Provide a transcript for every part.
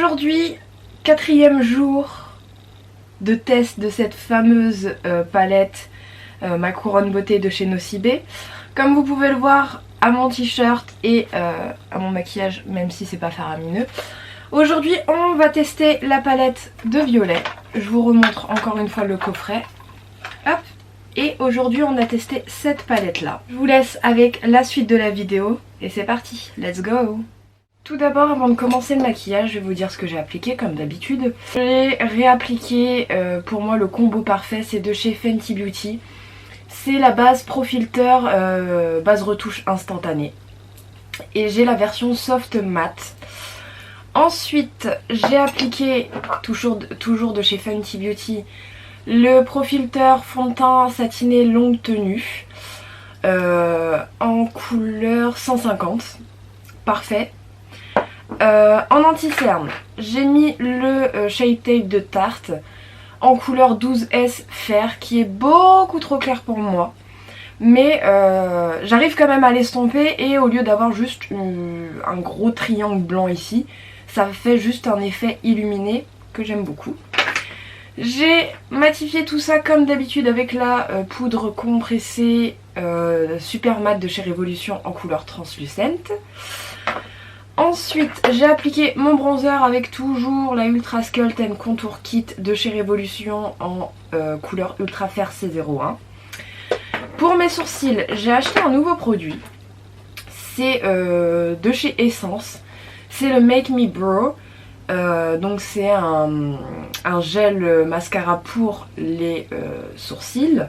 Aujourd'hui, 4e jour de test de cette fameuse palette Ma Couronne Beauté de chez Nocibé. Comme vous pouvez le voir à mon t-shirt et à mon maquillage, même si c'est pas faramineux. Aujourd'hui on va tester la palette de violet. Je vous remontre encore une fois le coffret. Hop. Et aujourd'hui on a testé cette palette là. Je vous laisse avec la suite de la vidéo et c'est parti, let's go. Tout d'abord, avant de commencer le maquillage, je vais vous dire ce que j'ai appliqué comme d'habitude. J'ai réappliqué pour moi le combo parfait, c'est de chez Fenty Beauty. C'est la base Pro Filter, base retouche instantanée. Et j'ai la version soft matte. Ensuite, j'ai appliqué, toujours de chez Fenty Beauty, le Pro Filter fond de teint satiné longue tenue. En couleur 150. Parfait. En anti-cerne, j'ai mis le Shape Tape de Tarte en couleur 12S fer qui est beaucoup trop clair pour moi. Mais j'arrive quand même à l'estomper et au lieu d'avoir juste un gros triangle blanc ici, ça fait juste un effet illuminé que j'aime beaucoup. J'ai matifié tout ça comme d'habitude avec la poudre compressée super mat de chez Révolution en couleur translucente. Ensuite, j'ai appliqué mon bronzer avec toujours la Ultra Sculpt Contour Kit de chez Révolution en couleur Ultra Fair C01. Pour mes sourcils, j'ai acheté un nouveau produit. C'est de chez Essence. C'est le Make Me Brow. Donc c'est un gel mascara pour les sourcils.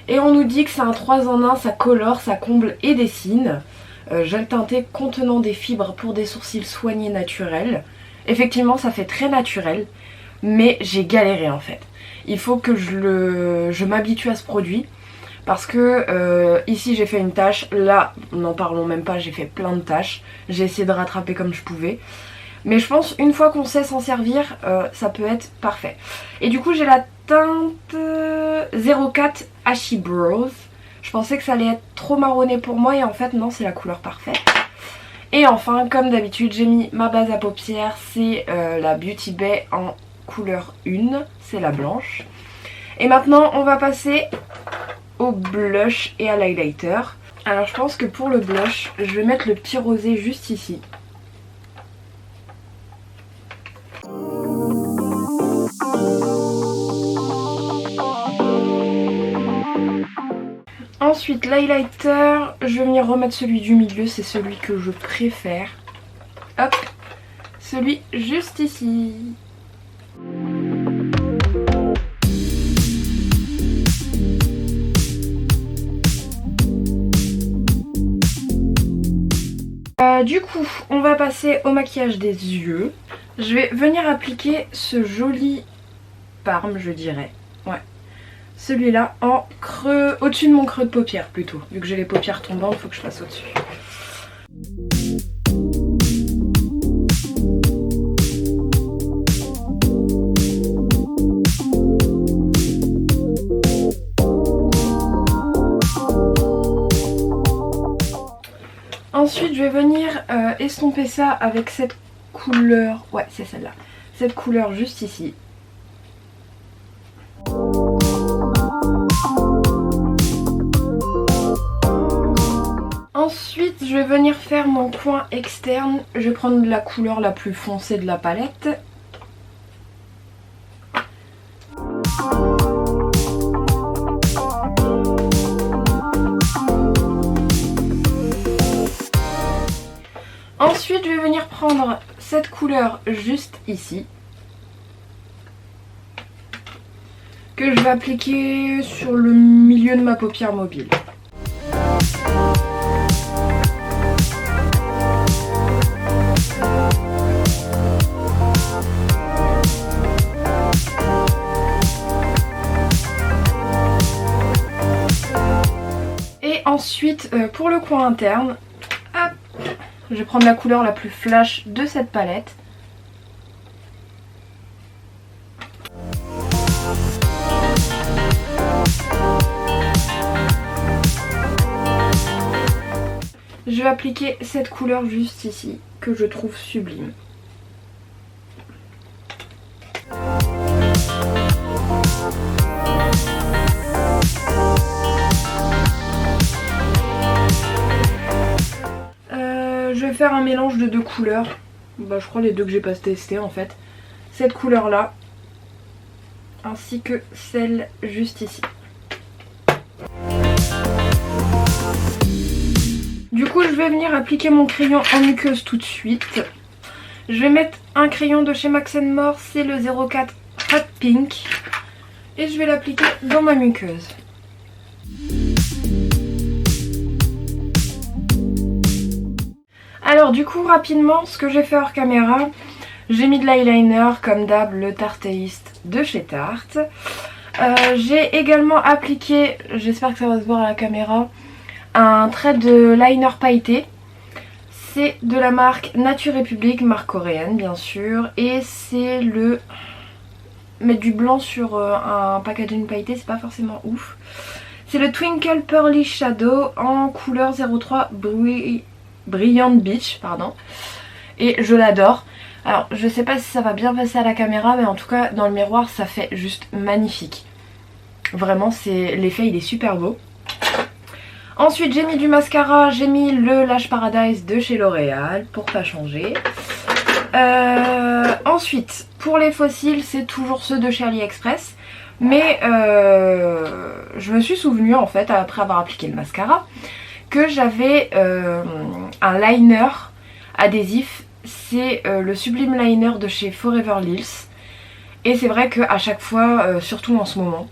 Et on nous dit que c'est un 3 en 1, ça colore, ça comble et dessine. Gel teinté contenant des fibres pour des sourcils soignés naturels. Effectivement ça fait très naturel, mais j'ai galéré en fait. Il faut que je m'habitue à ce produit parce que ici j'ai fait une tache, là n'en parlons même pas, j'ai fait plein de taches. J'ai essayé de rattraper comme je pouvais. Mais je pense une fois qu'on sait s'en servir, ça peut être parfait. Et du coup j'ai la teinte 04 Ashy Brows. Je pensais que ça allait être trop marronné pour moi et en fait non, c'est la couleur parfaite. Et enfin, comme d'habitude, j'ai mis ma base à paupières, c'est la Beauty Bay en couleur 1, c'est la blanche. Et maintenant on va passer au blush et à l'highlighter. Alors je pense que pour le blush, je vais mettre le petit rosé juste ici. Ensuite l'highlighter, je vais venir remettre celui du milieu, c'est celui que je préfère. Hop, celui juste ici. Du coup, on va passer au maquillage des yeux. Je vais venir appliquer ce joli parme, je dirais. Ouais. Celui-là en creux, au-dessus de mon creux de paupière plutôt. Vu que j'ai les paupières tombantes, il faut que je passe au-dessus. Ensuite, je vais venir estomper ça avec cette couleur. Ouais, c'est celle-là. Cette couleur juste ici. Ensuite, je vais venir faire mon coin externe. Je vais prendre la couleur la plus foncée de la palette. Ensuite, je vais venir prendre cette couleur juste ici. Que je vais appliquer sur le milieu de ma paupière mobile. Ensuite, pour le coin interne, hop, je vais prendre la couleur la plus flash de cette palette. Je vais appliquer cette couleur juste ici, que je trouve sublime. faire un mélange de deux couleurs. Bah, je crois les deux que j'ai pas testé en fait. Cette couleur là, ainsi que celle juste ici. Du coup je vais venir appliquer mon crayon en muqueuse tout de suite. Je vais mettre un crayon de chez Max & More, c'est le 04 Hot Pink. Et je vais l'appliquer dans ma muqueuse. Alors du coup rapidement ce que j'ai fait hors caméra, j'ai mis de l'eyeliner comme d'hab, le Tarteist de chez Tarte. J'ai également appliqué, j'espère que ça va se voir à la caméra, un trait de liner pailleté. C'est de la marque Nature République, marque coréenne bien sûr. Et c'est le... Mettre du blanc sur un packaging pailleté, c'est pas forcément ouf. C'est le Twinkle Pearly Shadow en couleur 03 Brilliant Beach, pardon. Et je l'adore. Alors je sais pas si ça va bien passer à la caméra, mais en tout cas dans le miroir ça fait juste magnifique. Vraiment l'effet il est super beau. Ensuite j'ai mis du mascara, j'ai mis le Lash Paradise de chez L'Oréal pour pas changer. Ensuite pour les faux cils c'est toujours ceux de chez AliExpress. Mais je me suis souvenu en fait après avoir appliqué le mascara que j'avais un liner adhésif. C'est le Sublime Liner de chez Forever Lills. Et c'est vrai qu'à chaque fois, surtout en ce moment,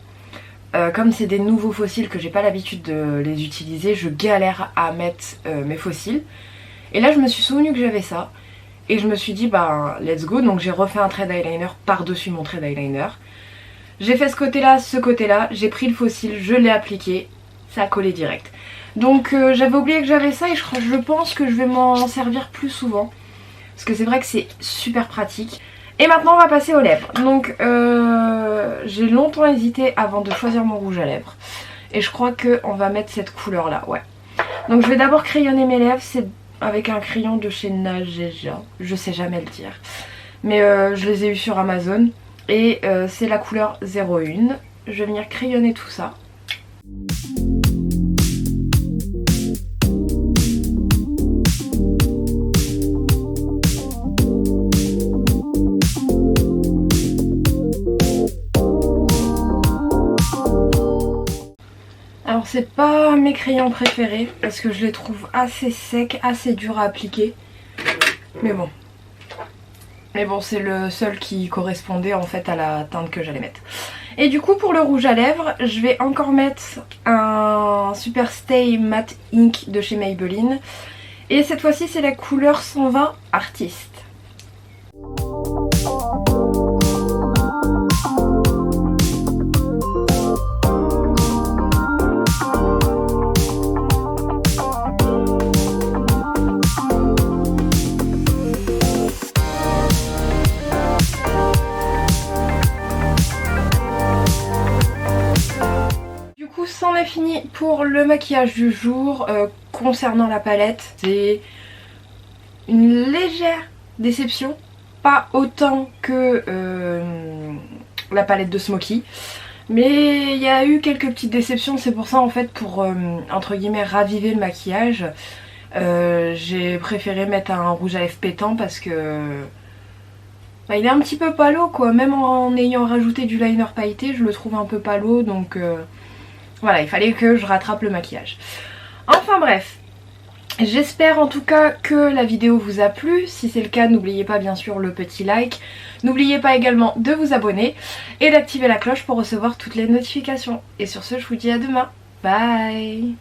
comme c'est des nouveaux faux cils que j'ai pas l'habitude de les utiliser, je galère à mettre mes faux cils. Et là je me suis souvenu que j'avais ça. Et je me suis dit bah let's go. Donc j'ai refait un trait d'eyeliner par-dessus mon trait d'eyeliner. J'ai fait ce côté-là, j'ai pris le faux cil, je l'ai appliqué, ça a collé direct. Donc j'avais oublié que j'avais ça et je pense que je vais m'en servir plus souvent. Parce que c'est vrai que c'est super pratique. Et maintenant on va passer aux lèvres. Donc j'ai longtemps hésité avant de choisir mon rouge à lèvres. Et je crois qu'on va mettre cette couleur là, ouais. Donc je vais d'abord crayonner mes lèvres, c'est avec un crayon de chez Najeja. Je sais jamais le dire. Mais je les ai eu sur Amazon. Et c'est la couleur 01. Je vais venir crayonner tout ça. Alors c'est pas mes crayons préférés parce que je les trouve assez secs, assez durs à appliquer. Mais bon. C'est le seul qui correspondait en fait à la teinte que j'allais mettre. Et du coup pour le rouge à lèvres, je vais encore mettre un Super Stay Matte Ink de chez Maybelline. Et cette fois-ci c'est la couleur 120 Artiste. C'en est fini pour le maquillage du jour. Concernant la palette, c'est une légère déception, pas autant que la palette de Smoky, mais il y a eu quelques petites déceptions. C'est pour ça en fait, pour entre guillemets raviver le maquillage, j'ai préféré mettre un rouge à lèvres pétant parce que bah, il est un petit peu palo quoi, même en ayant rajouté du liner pailleté je le trouve un peu palo, donc voilà, il fallait que je rattrape le maquillage. Enfin bref, j'espère en tout cas que la vidéo vous a plu. Si c'est le cas, n'oubliez pas bien sûr le petit like. N'oubliez pas également de vous abonner et d'activer la cloche pour recevoir toutes les notifications. Et sur ce, je vous dis à demain. Bye!